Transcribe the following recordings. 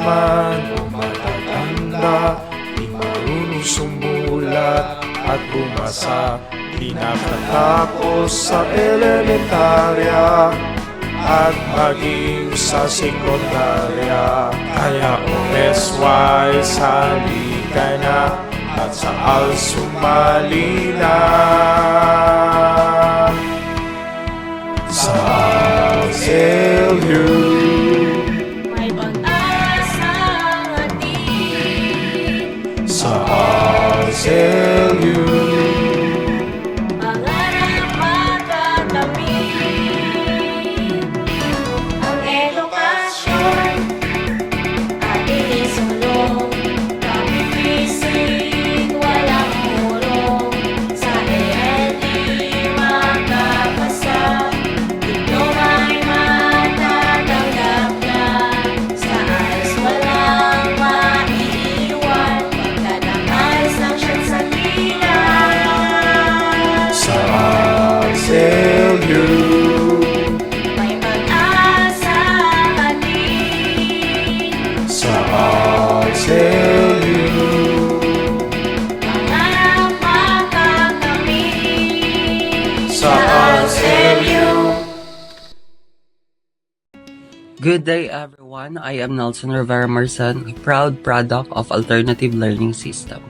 man o matatanda, di marunong sumulat at bumasa, di nakatapos sa elementarya at maging sa sekundarya. Kaya OSY, sali ka na at sa ALS sumali na. Sa ALS-LU May pag-asang ating sa ALS-LU pangarap magkatabi. Ang edukasyon ating isulong, kami pising walang urong. Sa ALE makapasa, diploma'y matatanggap na. Sa ALS walang maiiwan, pagdadamay ng siyang salina. sa ALS-LU May pag-asang ating sa ALS-LU pangarap makakamit sa ALS-LU. Good day everyone, I am Nelson Rivera Marsan, a proud product of Alternative Learning System.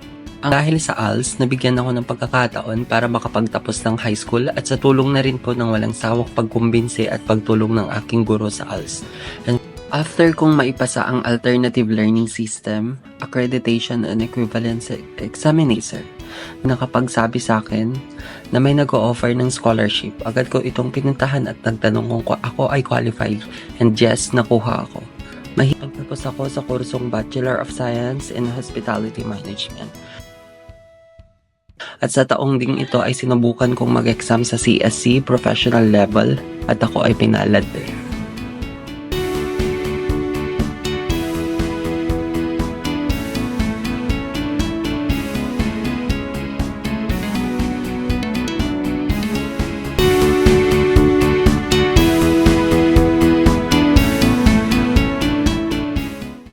Dahil sa ALS, nabigyan ako ng pagkakataon para makapagtapos ng high school at sa tulong na rin po ng walang sawak pagkumbinse at pagtulong ng aking guro sa ALS. And after kong maipasa ang Alternative Learning System, Accreditation and Equivalency Examination, nakapagsabi sa akin na may nag-o-offer ng scholarship. Agad ko itong pinuntahan at nagtanong kung ako ay qualified, and yes, nakuha ako. Mahipagtapos ako sa kursong Bachelor of Science in Hospitality Management. At sa taong ding ito ay sinubukan kong mag-exam sa CSC professional level at ako ay pinalad din.